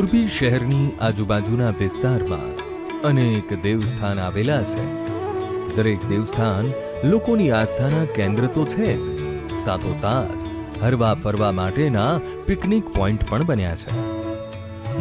મોરબી શહેરની આજુબાજુના વિસ્તારમાં અનેક દેવસ્થાન આવેલા છે. દરેક દેવસ્થાન લોકોની આસ્થાના કેન્દ્ર તો છે જ, સાથોસાથ હરવા ફરવા માટેના પિકનિક પોઈન્ટ પણ બન્યા છે.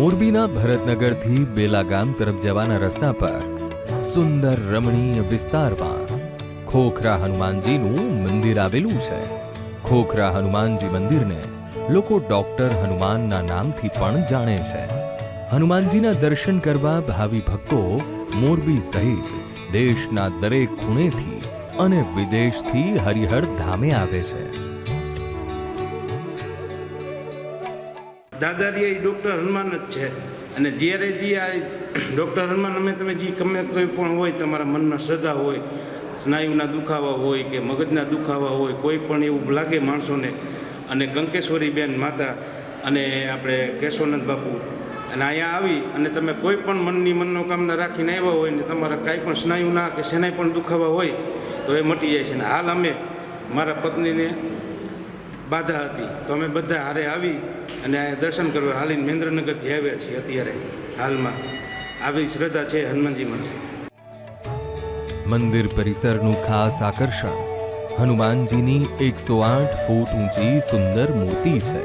મોરબીના ભરતનગરથી બેલા ગામ તરફ જવાના રસ્તા પર સુંદર રમણીય વિસ્તારમાં ખોખરા હનુમાનજીનું મંદિર આવેલું છે. ખોખરા હનુમાનજી મંદિરને લોકો ડોક્ટર હનુમાનના નામથી પણ જાણે છે. હનુમાનજીના દર્શન કરવા ભાવિ ભક્તો મોરબી સહિત દેશના દરેક ખૂણેથી અને વિદેશથી હરિહર ધામે આવે છે. દાદાજી એ ડૉક્ટર હનુમાન જ છે. અને જ્યારે જે આ ડૉક્ટર હનુમાન અમે તમે જે ગમે કોઈ પણ હોય, તમારા મનમાં શ્રદ્ધા હોય, સ્નાયુના દુખાવા હોય કે મગજના દુખાવા હોય, કોઈ પણ એવું લાગે માણસોને, અને કંકેશ્વરી બેન માતા અને આપણે કેશવાનંદ બાપુ અને અહીંયા આવી અને તમે કોઈ પણ મનની મનોકામના રાખીને આવ્યા હોય ને તમારા કાંઈ પણ સ્નાયુના કે શેનાય પણ દુખાવા હોય તો એ મટી જાય છે. ને હાલ અમે મારા પત્નીને બાધા હતી તો અમે બધા હારે આવી અને અહીંયા દર્શન કરવા હાલીને મહેન્દ્રનગરથી આવ્યા છીએ. અત્યારે હાલમાં આવી શ્રદ્ધા છે હનુમાનજીમાં છે. મંદિર પરિસરનું ખાસ આકર્ષણ હનુમાનજીની 108 ફૂટ ઊંચી સુંદર મૂર્તિ છે.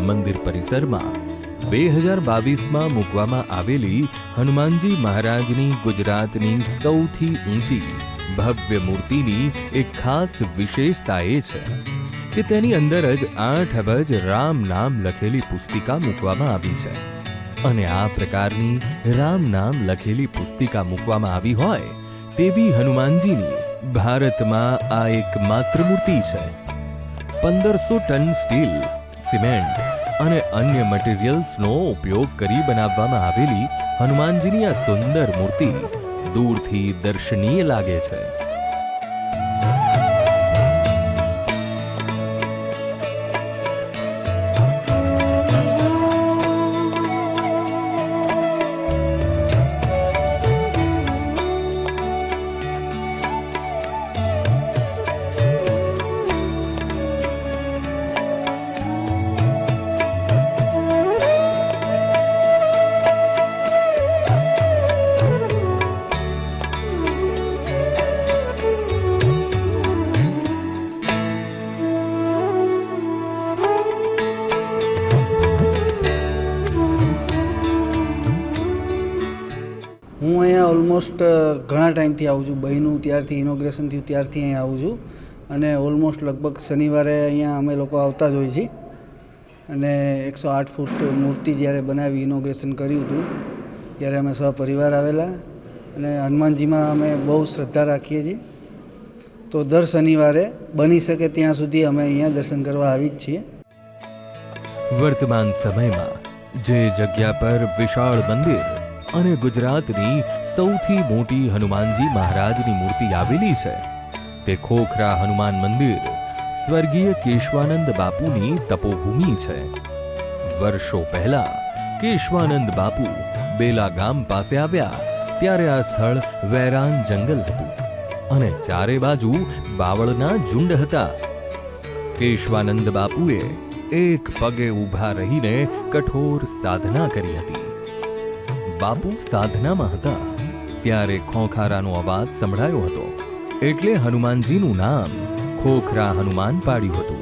મંદિર પરિસરમાં 2022માં મૂકવામાં આવેલી હનુમાનજી મહારાજની ગુજરાતની સૌથી ઊંચી ભવ્ય મૂર્તિની એક ખાસ વિશેષતા એ છે કે તેની અંદર જ 8 અબજ રામ નામ લખેલી પુસ્તિકા મૂકવામાં આવી છે. અને આ પ્રકારની રામ નામ લખેલી પુસ્તિકા મૂકવામાં આવી હોય તેવી હનુમાનજીની ભારતમાં આ એકમાત્ર મૂર્તિ છે. 1500 ટન સ્ટીલ, સિમેન્ટ અને અન્ય મટીરિયલ્સનો ઉપયોગ કરી બનાવવામાં આવેલી હનુમાનજીની આ સુંદર મૂર્તિ દૂરથી દર્શનીય લાગે છે. હું અહીંયા ઓલમોસ્ટ ઘણા ટાઈમથી આવું છું. બહેનું ત્યારથી ઇનોગ્રેશન થયું ત્યારથી અહીંયા આવું છું. અને ઓલમોસ્ટ લગભગ શનિવારે અહીંયા અમે લોકો આવતા જ હોઈએ છીએ. અને 108 ફૂટ મૂર્તિ જ્યારે બનાવી ઇનોગ્રેશન કર્યું હતું ત્યારે અમે સહપરિવાર આવેલા. અને હનુમાનજીમાં અમે બહુ શ્રદ્ધા રાખીએ છીએ. તો દર શનિવારે બની શકે ત્યાં સુધી અમે અહીંયા દર્શન કરવા આવી જ છીએ. વર્તમાન સમયમાં જે જગ્યા પર વિશાળ મંદિર અને ગુજરાતની સૌથી મોટી હનુમાનજી મહારાજની મૂર્તિ આવેલી છે તે ખોખરા હનુમાન મંદિર સ્વર્ગીય કેશવાનંદ બાપુની તપોભૂમિ છે. વર્ષો પહેલા કેશવાનંદ બાપુ બેલા ગામ પાસે આવ્યા ત્યારે આ સ્થળ વેરાન જંગલ હતું અને ચારે બાજુ બાવળના ઝુંડ હતા. કેશવાનંદ બાપુએ એક પગે ઊભા રહીને કઠોર સાધના કરી હતી. બાપુ સાધનામાં હતા ત્યારે ખોખારાનો અવાજ સંભળાયો હતો એટલે હનુમાનજીનું નામ ખોખરા હનુમાન પાડ્યું હતું.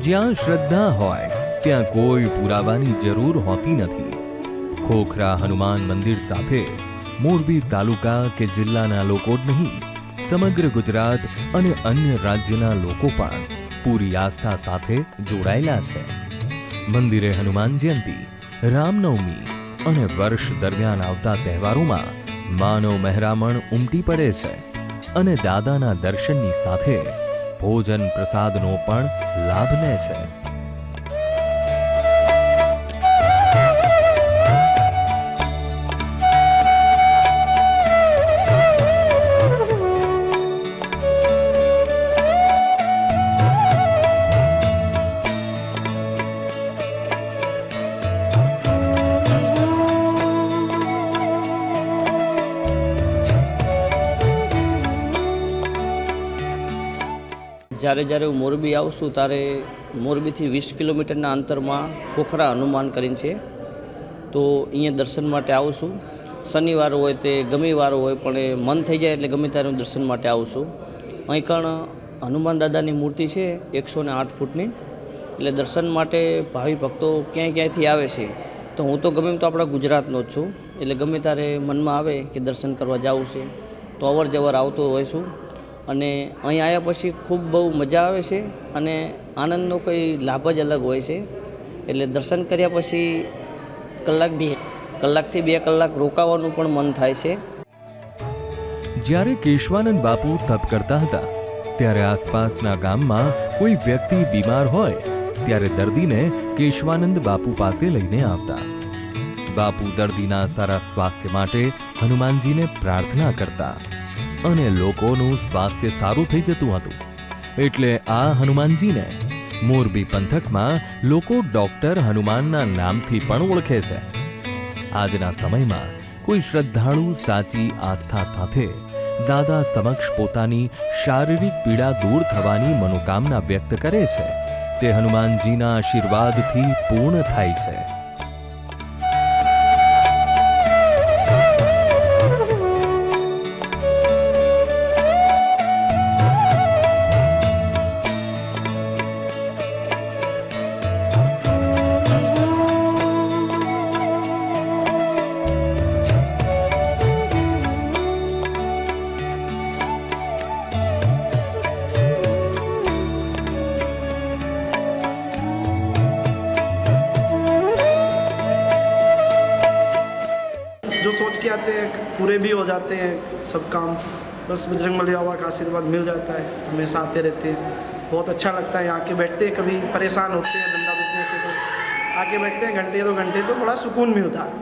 જ્યાં શ્રદ્ધા હોય ત્યાં કોઈ પુરાવાની જરૂર હોતી નથી. ખોખરા હનુમાન મંદિર સાથે મોરબી તાલુકા કે જિલ્લાના લોકો જ નહીં, સમગ્ર ગુજરાત અને અન્ય રાજ્યના લોકો પણ પૂરી આસ્થા સાથે જોડાયેલા છે. મંદિરે હનુમાન જયંતી, રામનવમી અને વર્ષ દરમિયાન આવતા તહેવારોમાં માનવ મહેરામણ ઉમટી પડે છે અને દાદાના દર્શનની સાથે ભોજન પ્રસાદનો પણ લાભ લે છે. જ્યારે જ્યારે હું મોરબી આવું છું ત્યારે મોરબીથી 20 કિલોમીટરના અંતરમાં ખોખરા હનુમાન કરીને છે, તો અહીંયા દર્શન માટે આવું છું. શનિવાર હોય તે ગમે વાર હોય, પણ એ મન થઈ જાય એટલે ગમે ત્યારે હું દર્શન માટે આવું છું. અહીં કણ હનુમાન દાદાની મૂર્તિ છે 108 ફૂટની, એટલે દર્શન માટે ભાવિ ભક્તો ક્યાંયથી આવે છે. તો હું તો ગમે એમ તો આપણા ગુજરાતનો જ છું, એટલે ગમે ત્યારે મનમાં આવે કે દર્શન કરવા જવું છે તો અવર જવર આવતો હોય છું. અને અહીં આવ્યા પછી ખૂબ બહુ મજા આવે છે અને આનંદનો કંઈ લાભ જ અલગ હોય છે. એટલે દર્શન કર્યા પછી કલાકથી 2 કલાક રોકાવાનું પણ મન થાય છે. જ્યારે કેશવાનંદ બાપુ તપ કરતા હતા ત્યારે આસપાસના ગામમાં કોઈ વ્યક્તિ બીમાર હોય ત્યારે દર્દીને કેશવાનંદ બાપુ પાસે લઈને આવતા. બાપુ દર્દીના સારા સ્વાસ્થ્ય માટે હનુમાનજીને પ્રાર્થના કરતા અને લોકોનું સ્વાસ્થ્ય સારું થઈ જતું હતું. એટલે આ હનુમાનજીને મોરબી પંથકમાં લોકો ડોક્ટર હનુમાનના નામથી પણ ઓળખે છે. આજના સમયમાં કોઈ શ્રદ્ધાળુ સાચી આસ્થા સાથે દાદા સમક્ષ પોતાની શારીરિક પીડા દૂર થવાની મનોકામના વ્યક્ત કરે છે, તે હનુમાનજીના આશીર્વાદથી પૂર્ણ થાય છે. जो सोच के आते हैं पूरे भी हो जाते हैं सब काम. बस बजरंगबली बाबा का आशीर्वाद मिल जाता है, हमेशा आते रहते हैं. बहुत अच्छा लगता है यहाँ के बैठते हैं. कभी परेशान होते हैं धंधा बिजनेस से तो आके बैठते हैं घंटे तो बड़ा सुकून मिलता है.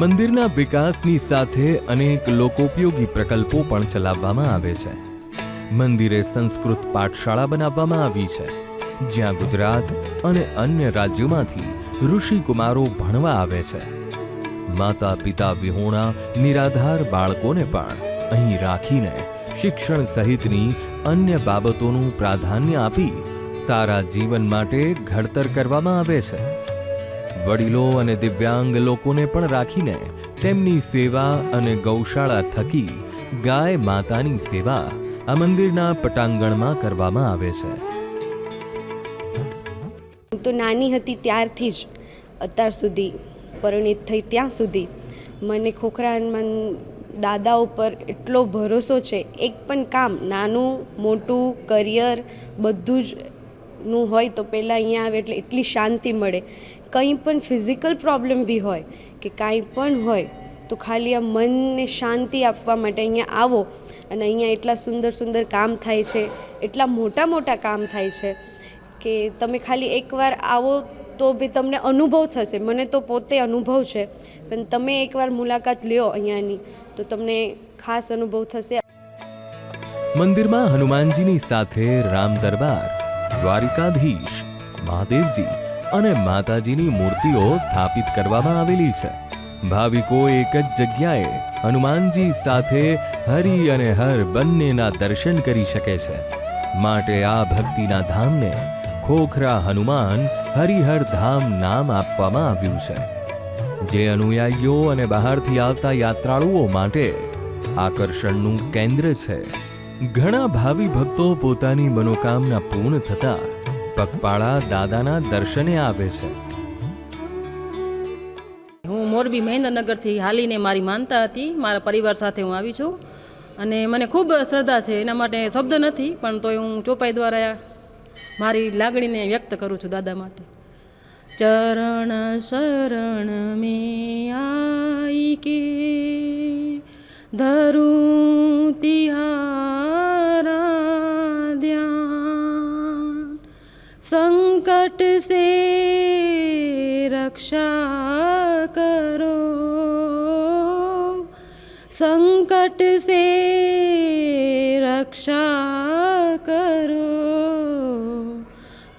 મંદિરના વિકાસની સાથે અનેક લોકોપયોગી પ્રકલ્પો પણ ચલાવવામાં આવે છે. મંદિરે સંસ્કૃત પાઠશાળા બનાવવામાં આવી છે, જ્યાં ગુજરાત અને અન્ય રાજ્યોમાંથી ઋષિકુમારો ભણવા આવે છે. માતા પિતા વિહોણા નિરાધાર બાળકોને પણ અહીં રાખીને શિક્ષણ સહિતની અન્ય બાબતોનું પ્રાધાન્ય આપી સારા જીવન માટે ઘડતર કરવામાં આવે છે. વડીલો અને દિવ્યાંગ લોકોને પણ રાખીને તેમની સેવા અને ગૌશાળા થકી ગાય માતાની સેવા આ મંદિરના પટાંગણમાં કરવામાં આવે છે. હું તો નાની હતી ત્યારથી જ અત્યાર સુધી પરિણીત થઈ ત્યાં સુધી મને ખોખરા હનુમાન દાદા ઉપર એટલો ભરોસો છે. એક પણ કામ નાનું મોટું કરિયર બધું જ નું હોય તો પહેલાં અહીંયા આવે એટલે એટલી શાંતિ મળે. કંઈ પણ ફિઝિકલ પ્રોબ્લેમ બી હોય કે કાંઈ પણ હોય તો ખાલી આ મનને શાંતિ આપવા માટે અહીંયા આવો અને અહીંયા એટલા સુંદર સુંદર કામ થાય છે, એટલા મોટા મોટા કામ થાય છે કે તમે ખાલી એકવાર આવો તો બી તમને અનુભવ થશે. મને તો પોતે અનુભવ છે, પણ તમે એકવાર મુલાકાત લ્યો અહીંયાની તો તમને ખાસ અનુભવ થશે. મંદિરમાં હનુમાનજીની સાથે રામ દરબાર, દ્વારિકાધીશ, મહાદેવજી અને માતાજીની મૂર્તિઓ સ્થાપિત કરવામાં આવેલી છે. ભાવિકો એક જ જગ્યાએ હનુમાનજી સાથે હરિ અને હર બંનેના દર્શન કરી શકે છે. માટે આ ભક્તિના ધામને ખોખરા હનુમાન હરિહર ધામ નામ આપવામાં આવ્યું છે, જે અનુયાયીઓ અને બહારથી આવતા યાત્રાળુઓ માટે આકર્ષણનું કેન્દ્ર છે. ઘણા ભાવિ ભક્તો પોતાની મનોકામના પૂર્ણ થતા પગપાળા દાદાના દર્શને આવે છે. હું મોરબી મહેન્દ્રનગરથી હાલીને મારી માનતા હતી, મારા પરિવાર સાથે હું આવી છું અને મને ખૂબ શ્રદ્ધા છે. એના માટે શબ્દ નથી, પણ તોય હું ચોપાઈ દ્વારા મારી લાગણીને વ્યક્ત કરું છું દાદા માટે. चरण शरण में आई के धरूं तिहारा ध्यान, संकट से रक्षा करो, संकट से रक्षा करो,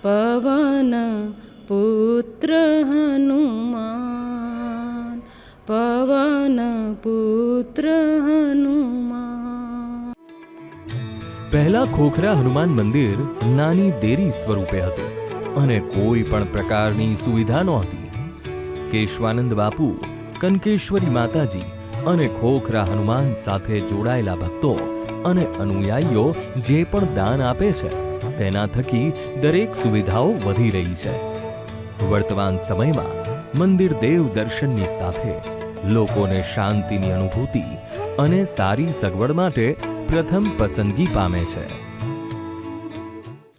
पवन पुत्र हनुमान, पवन पुत्र हनुमान। પહેલા ખોખરા હનુમાન મંદિર નાની દેરી સ્વરૂપે હતું અને કોઈ પણ પ્રકારની સુવિધા નહોતી. કેશવાનંદ બાપુ, કનકેશ્વરી માતાજી અને ખોખરા હનુમાન સાથે જોડાયેલા ભક્તો અને અનુયાયીઓ જે પણ દાન આપે છે તેના થકી દરેક સુવિધાઓ વધી રહી છે. વર્તમાન સમયમાં મંદિર દેવ દર્શનની સાથે લોકોને શાંતિની અનુભૂતિ અને સારી સગવડ માટે પ્રથમ પસંદગી પામે છે.